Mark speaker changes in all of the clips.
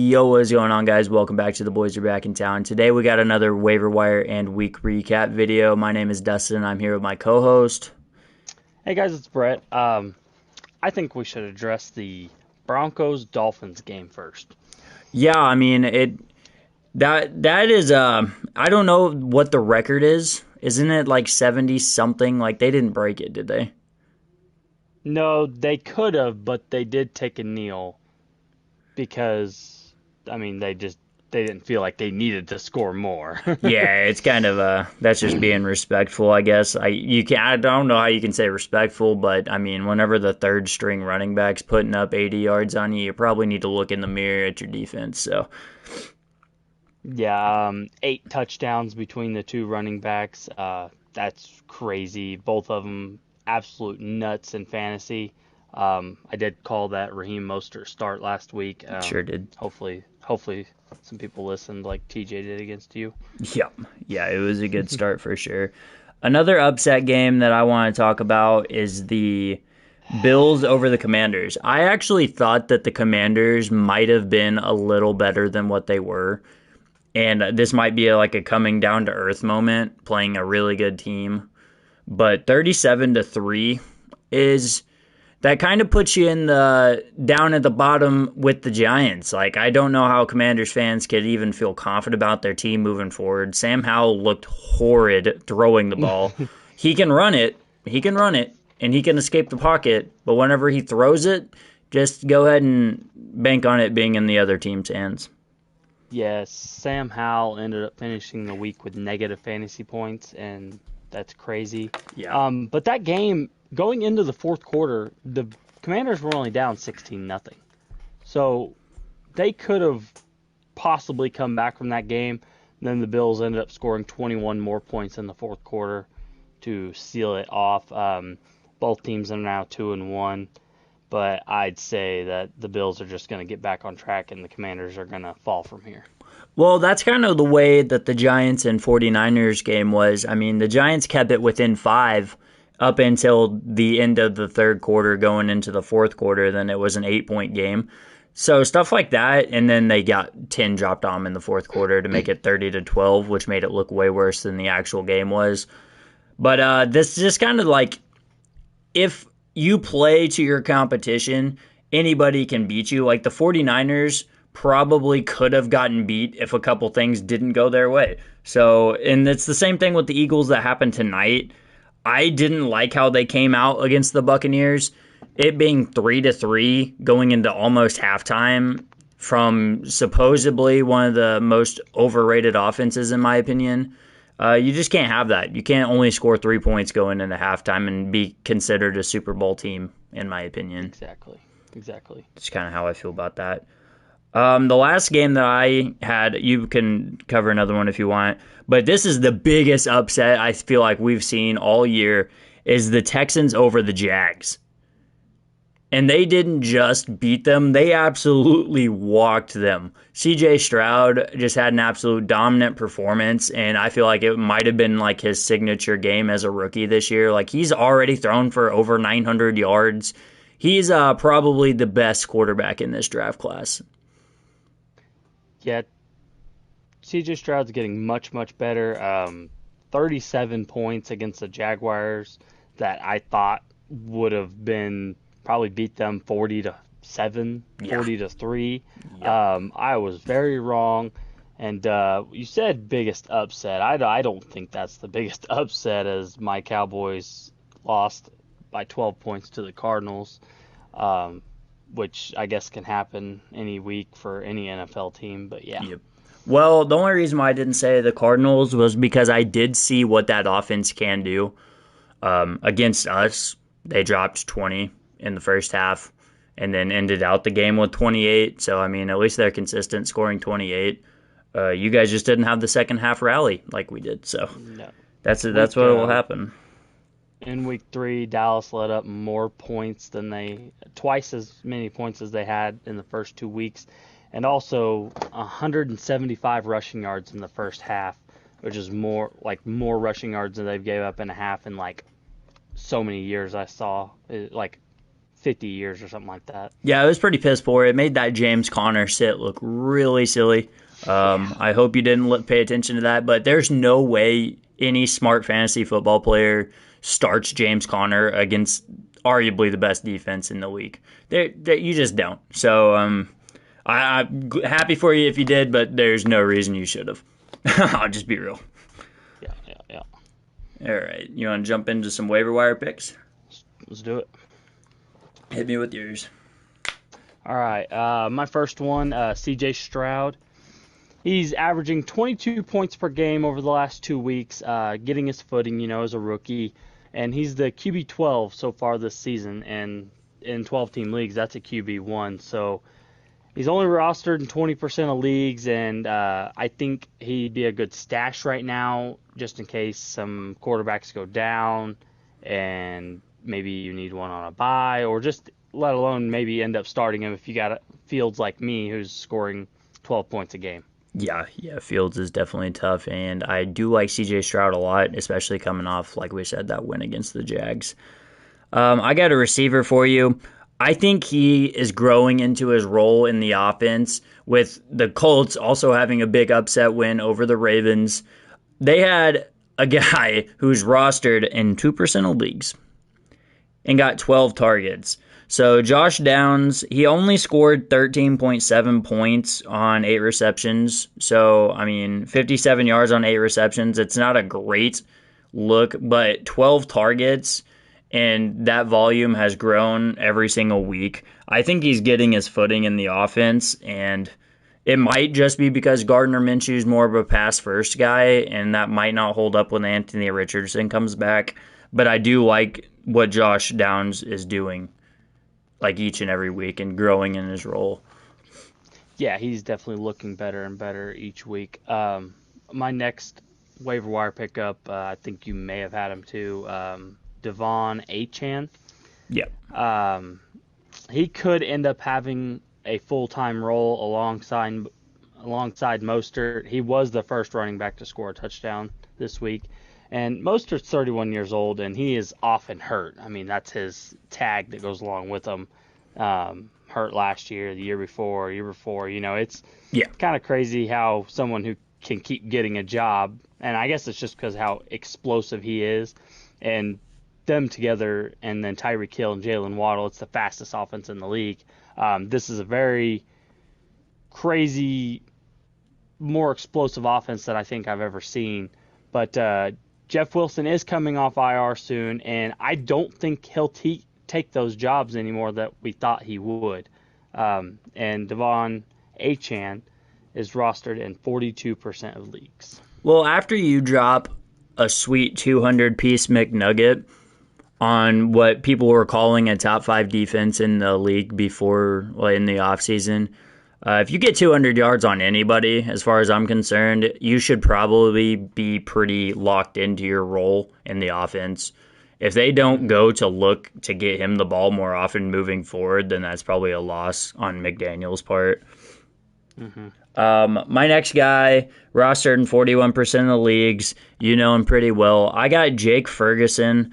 Speaker 1: Yo, what is going on, guys? Welcome back to The Boys Are Back in Town. Today we got another waiver wire and week recap video. My name is Dustin. I'm here with my co-host.
Speaker 2: Hey guys, it's Brett. I think we should address the Broncos-Dolphins game first.
Speaker 1: Yeah, I mean that is I don't know what the record is. Isn't it like 70 something? Like they didn't break it, did they?
Speaker 2: No, they could have, but they did take a kneel because they didn't feel like they needed to score more.
Speaker 1: Yeah, it's kind of that's just being respectful, I guess. I don't know how you can say respectful, but I mean, whenever the third string running back's putting up 80 yards on you, you probably need to look in the mirror at your defense. So,
Speaker 2: Yeah, 8 touchdowns between the two running backs. That's crazy. Both of them absolute nuts in fantasy. I did call that Raheem Mostert start last week.
Speaker 1: sure did.
Speaker 2: Hopefully, some people listened like TJ did against you.
Speaker 1: Yep. Yeah, it was a good start for sure. Another upset game that I want to talk about is the Bills over the Commanders. I actually thought that the Commanders might have been a little better than what they were. And this might be like a coming down to earth moment, playing a really good team. But 37-3 is that kind of puts you in the down at the bottom with the Giants. Like, I don't know how Commanders fans could even feel confident about their team moving forward. Sam Howell looked horrid throwing the ball. He can run it, and he can escape the pocket. But whenever he throws it, just go ahead and bank on it being in the other team's hands.
Speaker 2: Yes, Sam Howell ended up finishing the week with negative fantasy points, and that's crazy.
Speaker 1: Yeah.
Speaker 2: But that game, going into the fourth quarter, the Commanders were only down 16-0. So they could have possibly come back from that game. Then the Bills ended up scoring 21 more points in the fourth quarter to seal it off. Both teams are now 2-1. But I'd say that the Bills are just going to get back on track and the Commanders are going to fall from here.
Speaker 1: Well, that's kind of the way that the Giants and 49ers game was. I mean, the Giants kept it within 5 up until the end of the third quarter going into the fourth quarter. Then it was an 8-point game. So stuff like that, and then they got 10 dropped on them in the fourth quarter to make it 30-12, which made it look way worse than the actual game was. But this is just kind of like, if you play to your competition, anybody can beat you. Like the 49ers probably could have gotten beat if a couple things didn't go their way. So, and it's the same thing with the Eagles that happened tonight. I didn't like how they came out against the Buccaneers. It being 3-3 going into almost halftime from supposedly one of the most overrated offenses, in my opinion. You just can't have that. You can't only score 3 points going into halftime and be considered a Super Bowl team, in my opinion.
Speaker 2: Exactly.
Speaker 1: That's kind of how I feel about that. The last game that I had, you can cover another one if you want, but this is the biggest upset I feel like we've seen all year, is the Texans over the Jags. And they didn't just beat them, they absolutely walked them. CJ Stroud just had an absolute dominant performance, and I feel like it might have been like his signature game as a rookie this year. Like, he's already thrown for over 900 yards. He's probably the best quarterback in this draft class.
Speaker 2: Yeah, CJ Stroud's getting much, much better. 37 points against the Jaguars that I thought would have been probably beat them 40-7, 40-3. I was very wrong. And you said biggest upset. I don't think that's the biggest upset, as my Cowboys lost by 12 points to the Cardinals, which I guess can happen any week for any NFL team. But yeah.
Speaker 1: Yep. Well, the only reason why I didn't say the Cardinals was because I did see what that offense can do against us. They dropped 20 in the first half and then ended out the game with 28. So, I mean, at least they're consistent scoring 28. You guys just didn't have the second half rally like we did. So
Speaker 2: No.
Speaker 1: that's what will happen.
Speaker 2: In week 3, Dallas let up twice as many points as they had in the first 2 weeks, and also 175 rushing yards in the first half, which is more rushing yards than they've gave up in a half in like so many years I saw. Like 50 years or something like that.
Speaker 1: Yeah, it was pretty piss poor. It made that James Conner sit look really silly.
Speaker 2: Yeah.
Speaker 1: I hope you didn't pay attention to that, but there's no way any smart fantasy football player starts James Conner against arguably the best defense in the league. You just don't. So I'm happy for you if you did, but there's no reason you should have. I'll just be real.
Speaker 2: Yeah, yeah, yeah.
Speaker 1: All right, you want to jump into some waiver wire picks?
Speaker 2: Let's do it.
Speaker 1: Hit me with yours.
Speaker 2: All right. My first one, CJ Stroud. He's averaging 22 points per game over the last 2 weeks, getting his footing, as a rookie. And he's the QB 12 so far this season. And in 12-team leagues, that's a QB 1. So he's only rostered in 20% of leagues. And I think he'd be a good stash right now, just in case some quarterbacks go down and maybe you need one on a bye, or just let alone maybe end up starting him if you got Fields like me who's scoring 12 points a game.
Speaker 1: Yeah, Fields is definitely tough, and I do like CJ Stroud a lot, especially coming off, like we said, that win against the Jags. I got a receiver for you. I think he is growing into his role in the offense with the Colts also having a big upset win over the Ravens. They had a guy who's rostered in 2% of leagues and got 12 targets. So Josh Downs, he only scored 13.7 points on 8 receptions. So, 57 yards on 8 receptions. It's not a great look, but 12 targets and that volume has grown every single week. I think he's getting his footing in the offense, and it might just be because Gardner Minshew is more of a pass-first guy, and that might not hold up when Anthony Richardson comes back. But I do like what Josh Downs is doing, like each and every week, and growing in his role.
Speaker 2: Yeah, he's definitely looking better and better each week. My next waiver wire pickup, I think you may have had him too, Devon Achan.
Speaker 1: Yeah.
Speaker 2: He could end up having a full-time role alongside Mostert. He was the first running back to score a touchdown this week. And Mostert's 31 years old, and he is often hurt. That's his tag that goes along with him. Hurt last year, the year before. It's kind of crazy how someone who can keep getting a job, and I guess it's just because how explosive he is, and them together, and then Tyreek Hill and Jalen Waddle, it's the fastest offense in the league. This is a very crazy, more explosive offense that I think I've ever seen. But Jeff Wilson is coming off IR soon, and I don't think he'll take those jobs anymore that we thought he would. And Devon Achan is rostered in 42% of leagues.
Speaker 1: Well, after you drop a sweet 200-piece McNugget on what people were calling a top 5 defense in the league before, in the offseason, if you get 200 yards on anybody, as far as I'm concerned, you should probably be pretty locked into your role in the offense. If they don't go to look to get him the ball more often moving forward, then that's probably a loss on McDaniel's part. My next guy, rostered in 41% of the leagues, you know him pretty well. I got Jake Ferguson.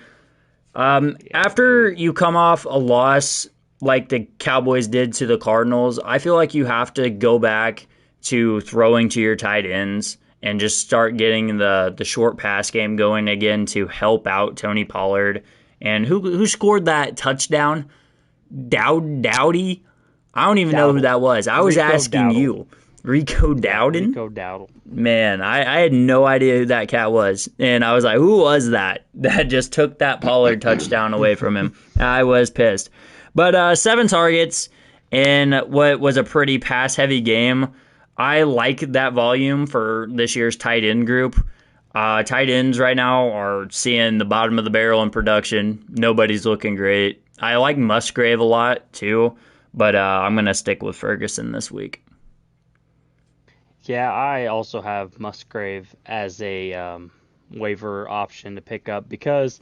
Speaker 1: After you come off a loss like the Cowboys did to the Cardinals, I feel like you have to go back to throwing to your tight ends and just start getting the short pass game going again to help out Tony Pollard. And who scored that touchdown? Dowdy? I don't even know who that was. I was asking you. Rico Dowden?
Speaker 2: Rico Dowdle.
Speaker 1: Man, I had no idea who that cat was. And I was like, who was that just took that Pollard touchdown away from him? I was pissed. But 7 targets in what was a pretty pass-heavy game. I like that volume for this year's tight end group. Tight ends right now are seeing the bottom of the barrel in production. Nobody's looking great. I like Musgrave a lot, too. But I'm going to stick with Ferguson this week.
Speaker 2: Yeah, I also have Musgrave as a waiver option to pick up because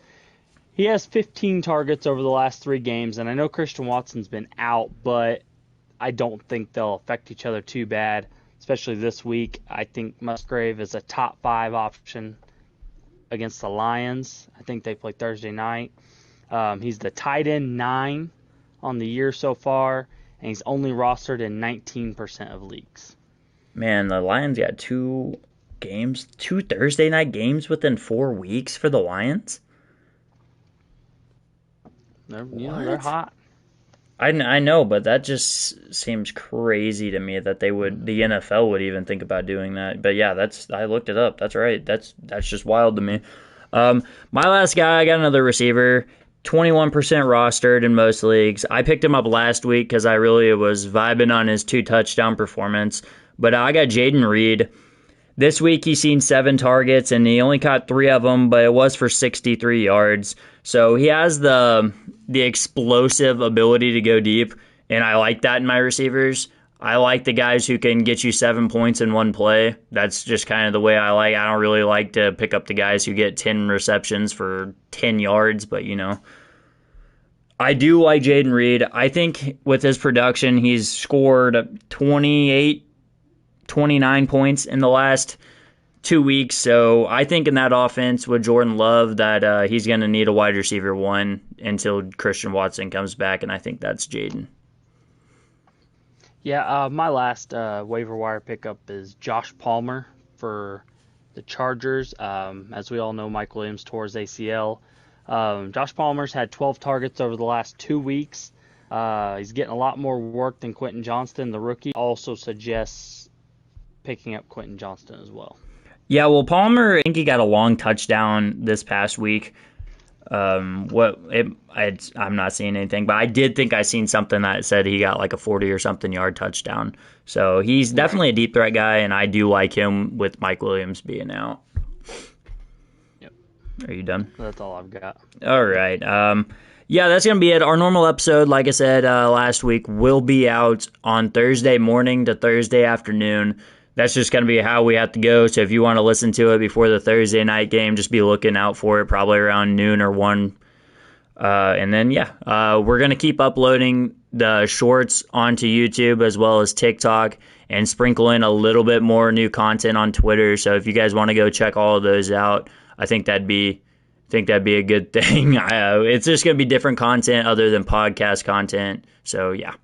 Speaker 2: he has 15 targets over the last 3 games, and I know Christian Watson's been out, but I don't think they'll affect each other too bad, especially this week. I think Musgrave is a top 5 option against the Lions. I think they play Thursday night. He's the tight end 9 on the year so far, and he's only rostered in 19% of leagues.
Speaker 1: Man, the Lions got two games, two Thursday night games within 4 weeks for the Lions.
Speaker 2: They're
Speaker 1: What?
Speaker 2: hot.
Speaker 1: I know, but that just seems crazy to me that the NFL would even think about doing that. But yeah, I looked it up. That's right. That's just wild to me. My last guy, I got another receiver, 21% rostered in most leagues. I picked him up last week because I really was vibing on his 2 touchdown performance. But I got Jaden Reed. This week he's seen 7 targets and he only caught 3 of them, but it was for 63 yards. So he has the explosive ability to go deep, and I like that in my receivers. I like the guys who can get you 7 points in one play. That's just kind of the way I like. I don't really like to pick up the guys who get 10 receptions for 10 yards, but I do like Jaden Reed. I think with his production, he's scored 29 points in the last 2 weeks. So I think in that offense with Jordan Love that he's going to need a wide receiver 1 until Christian Watson comes back, and I think that's Jaden.
Speaker 2: Yeah, my last waiver wire pickup is Josh Palmer for the Chargers. As we all know, Mike Williams tore his ACL. Josh Palmer's had 12 targets over the last 2 weeks. He's getting a lot more work than Quentin Johnston, the rookie. Also suggests picking up Quentin Johnston as well.
Speaker 1: Yeah, well, Palmer, I think he got a long touchdown this past week. I'm not seeing anything, but I did think I seen something that said he got like a 40 or something yard touchdown. So he's definitely a deep threat guy, and I do like him with Mike Williams being out.
Speaker 2: Yep.
Speaker 1: Are you done?
Speaker 2: That's all I've got.
Speaker 1: All right. Yeah, that's going to be it. Our normal episode, like I said last week, will be out on Thursday morning to Thursday afternoon. That's just going to be how we have to go. So if you want to listen to it before the Thursday night game, just be looking out for it probably around noon or 1. And then, we're going to keep uploading the shorts onto YouTube as well as TikTok and sprinkle in a little bit more new content on Twitter. So if you guys want to go check all of those out, I think that'd be a good thing. It's just going to be different content other than podcast content. So, yeah.